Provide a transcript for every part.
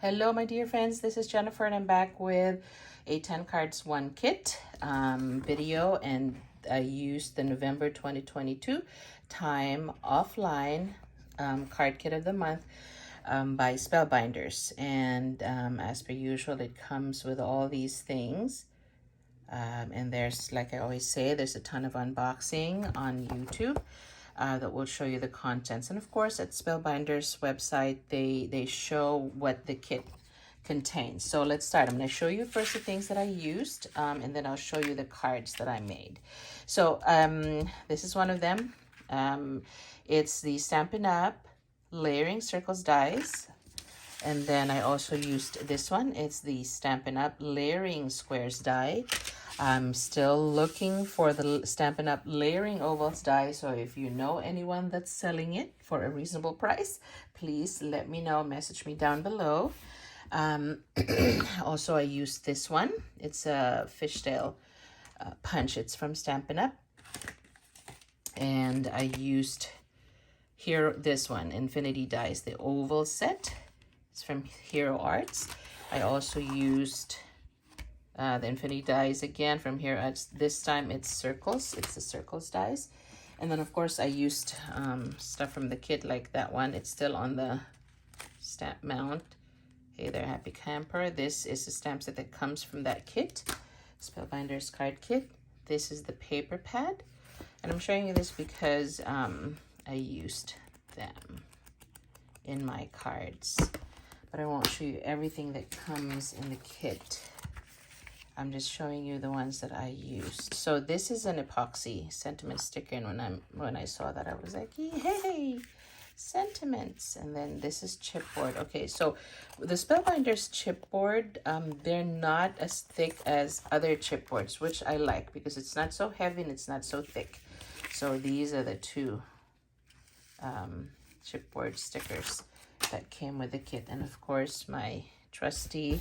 Hello, my dear friends. This is Jennifer, and I'm back with a 10 cards, 1 kit video. And I used the November 2022 Time Offline card kit of the month by Spellbinders. And as per usual, it comes with all these things. And there's, like I always say, there's a ton of unboxing on YouTube. That will show you the contents. And of course, at Spellbinders website, they show what the kit contains. So let's start. I'm going to show you first the things that I used, and then I'll show you the cards that I made. So this is one of them. It's the Stampinup Layering Circles dies. And then I also used this one. It's the Stampinup Layering Squares die. I'm still looking for the Stampin' Up! Layering Ovals die, so if you know anyone that's selling it for a reasonable price, please let me know. Message me down below. Also, I used this one. It's a fishtail punch. It's from Stampin' Up! And I used here this one, Infinity Dies, the oval set. It's from heroarts. I also used the Infinity dies again from here. This time it's circles. It's the circles dies. And then, of course, I used stuff from the kit like that one. It's still on the stamp mount. Hey there, happy camper. This is the stamp set that comes from that kit. Spellbinders card kit. This is the paper pad. And I'm showing you this because I used them in my cards. But I won't show you everything that comes in the kit. I'm just showing you the ones that I used. So this is an epoxy sentiment sticker, and when I saw that, I was like, hey, sentiments. And then this is chipboard. Okay, so the Spellbinders chipboard, they're not as thick as other chipboards, which I like because it's not so heavy and it's not so thick. So these are the two chipboard stickers that came with the kit. And of course, my trusty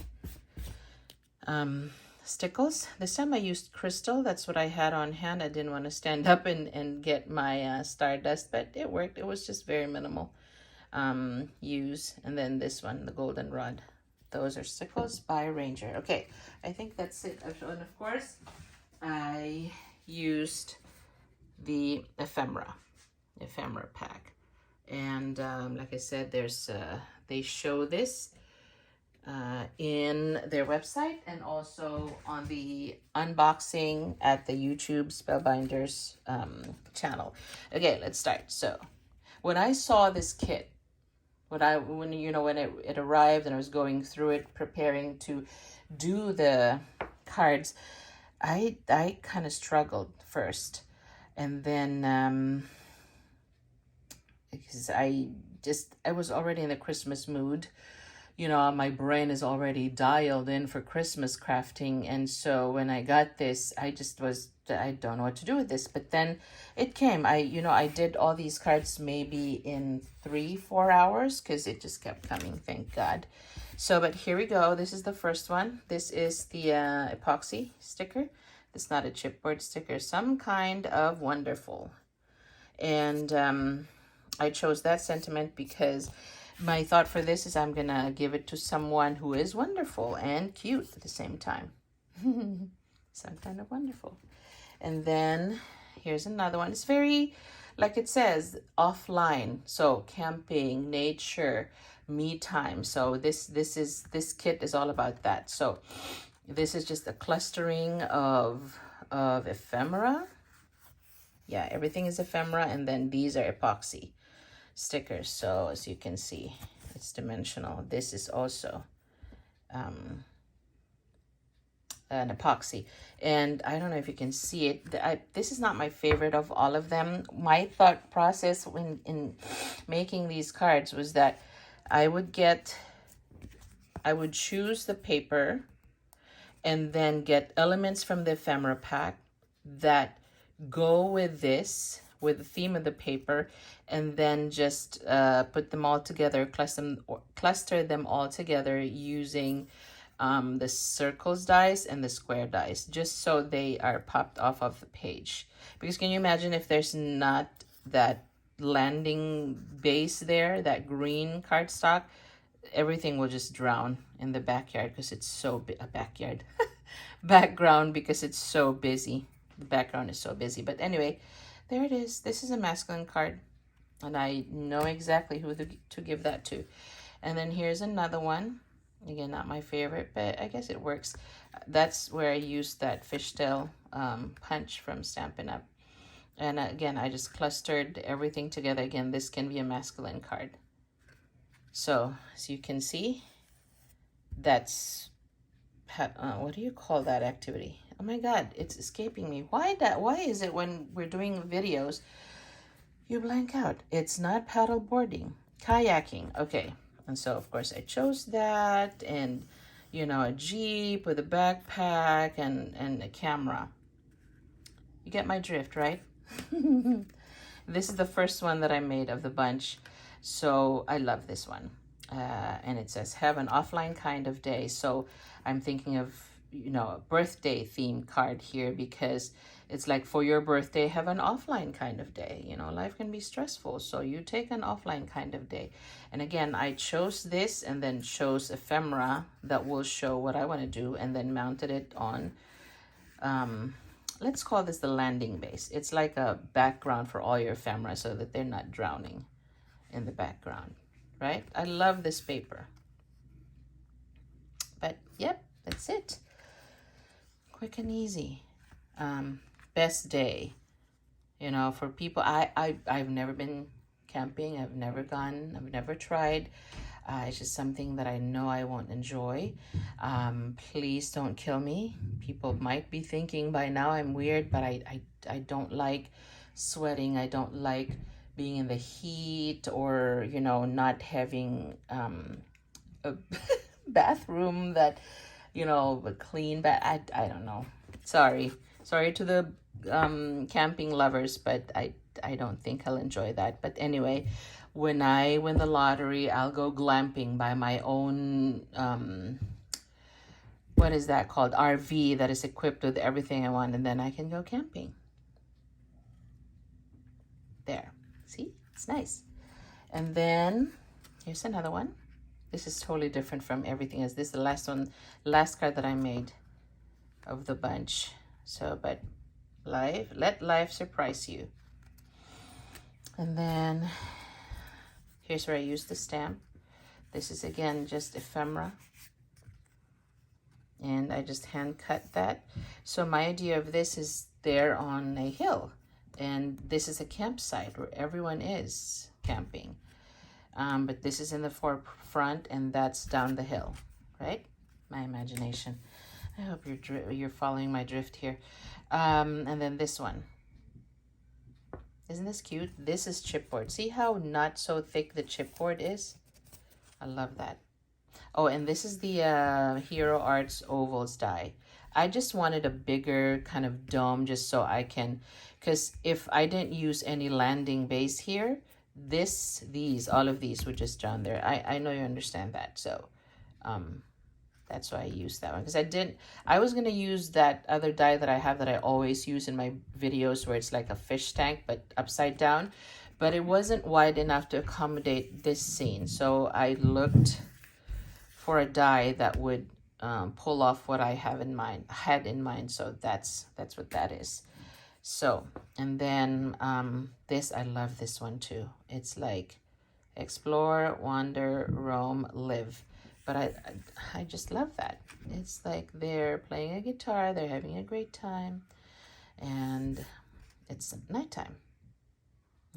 stickles. This time I used crystal. That's what I had on hand. I didn't want to stand up and get my stardust, but it worked. It was just very minimal use. And then this one, the golden rod. Those are stickles by Ranger. Okay, I think that's it. And of course, I used the ephemera pack. And like I said, there's they show this in their website and also on the unboxing at the YouTube Spellbinders channel. Okay, let's start. So when I saw this kit, when it arrived and I was going through it, preparing to do the cards, I kind of struggled first, and then because I was already in the Christmas mood. You know, my brain is already dialed in for Christmas crafting. And so when I got this, I don't know what to do with this. But then it came. I did all these cards maybe in 3-4 hours because it just kept coming, thank God. So, but here we go. This is the first one. This is the epoxy sticker. It's not a chipboard sticker, some kind of wonderful. And I chose that sentiment because my thought for this is I'm going to give it to someone who is wonderful and cute at the same time. Some kind of wonderful. And then here's another one. It's very, like it says, offline. So camping, nature, me time. So this kit is all about that. So this is just a clustering of ephemera. Yeah, everything is ephemera. And then these are epoxy stickers. So as you can see, it's dimensional. This is also an epoxy, and I don't know if you can see it. This is not my favorite of all of them. My thought process in making these cards was that I would choose the paper and then get elements from the ephemera pack that go with this, with the theme of the paper, and then just put them all together, cluster them all together using the circles dies and the square dies, just so they are popped off of the page. Because can you imagine if there's not that landing base there, that green cardstock? everything will just drown in the backyard because it's so a backyard background because it's so busy. The background is so busy. But anyway, there it is. This is a masculine card, and I know exactly who to give that to. And then here's another one. Again, not my favorite, but I guess it works. That's where I used that fishtail punch from Stampin' Up. And again, I just clustered everything together. Again, this can be a masculine card. So, as you can see, that's, what do you call that activity? Oh my God, it's escaping me. Why is it when we're doing videos, you blank out? It's not paddle boarding, kayaking. Okay, and so of course I chose that, and you know, a Jeep with a backpack and a camera. You get my drift, right? This is the first one that I made of the bunch. So I love this one. And it says, have an offline kind of day. So I'm thinking of, you know, a birthday themed card here, because it's like, for your birthday, have an offline kind of day. You know, life can be stressful, so you take an offline kind of day. And again, I chose this and then chose ephemera that will show what I want to do, and then mounted it on, let's call this the landing base. It's like a background for all your ephemera so that they're not drowning in the background, right? I love this paper. But yep, that's it. Quick and easy. Best day, you know, for people. I've never been camping. I've never gone. I've never tried. It's just something that I know I won't enjoy. Please don't kill me. People might be thinking by now I'm weird, but I don't like sweating. I don't like being in the heat, or, you know, not having a bathroom that, you know, a clean bath. I don't know. Sorry to the camping lovers, but I don't think I'll enjoy that. But anyway, when I win the lottery, I'll go glamping by my own, what is that called? RV that is equipped with everything I want, and then I can go camping. There. See? It's nice. And then here's another one. This is totally different from everything else. This is the last card that I made of the bunch. So, but let life surprise you. And then here's where I use the stamp. This is again just ephemera, and I just hand cut that. So my idea of this is there on a hill, and this is a campsite where everyone is camping, but this is in the forefront, and that's down the hill, right? My imagination. I hope you're following my drift here. And then this one. Isn't this cute? This is chipboard. See how not so thick the chipboard is? I love that. Oh, and this is the HeroArts ovals die. I just wanted a bigger kind of dome, just so I can, because if I didn't use any landing base here, all of these would just drown there. I know you understand that. So that's why I used that one, because I was going to use that other die that I have that I always use in my videos, where it's like a fish tank but upside down, but it wasn't wide enough to accommodate this scene. So I looked for a die that would pull off what I had in mind. So that's what that is. So, and then this, I love this one too. It's like explore, wander, roam, live. But I just love that. It's like they're playing a guitar, they're having a great time, and it's nighttime.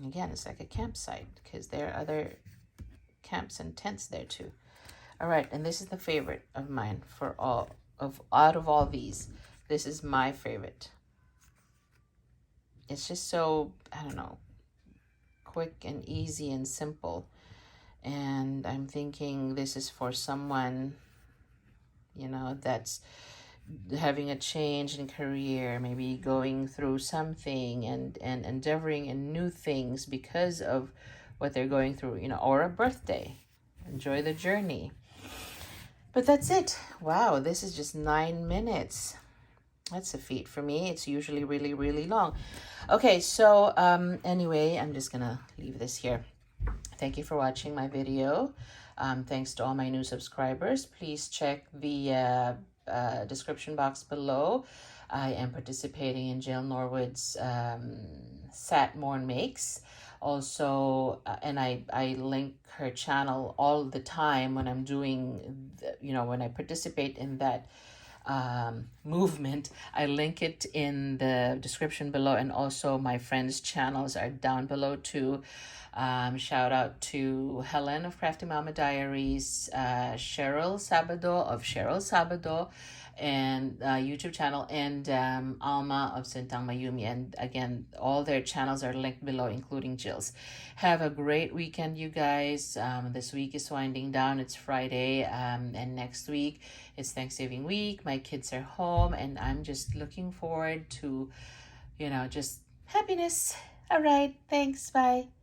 Again, it's like a campsite, because there are other camps and tents there too. All right, and this is the favorite of mine out of all these. This is my favorite. It's just so, I don't know, quick and easy and simple. And I'm thinking this is for someone, you know, that's having a change in career, maybe going through something and endeavoring in new things because of what they're going through, you know, or a birthday. Enjoy the journey. But that's it. Wow, this is just 9 minutes. That's a feat for me. It's usually really, really long. Okay, so anyway, I'm just gonna leave this here. Thank you for watching my video. Thanks to all my new subscribers. Please check the description box below. I am participating in Jill Norwood's Satmornmakes. Also, and I link her channel all the time when I'm doing, when I participate in that movement. I link it in the description below, and also my friends' channels are down below too. Shout out to Helen of Crafty Mama Diaries, Cheryl Sabado of Cheryl Sabado, and YouTube channel, and Alma of Sintang Mayumi. And again, all their channels are linked below, including Jill's. Have a great weekend, you guys. This week is winding down. It's Friday, and next week it's Thanksgiving week. My kids are home, and I'm just looking forward to, just happiness. All right, thanks. Bye.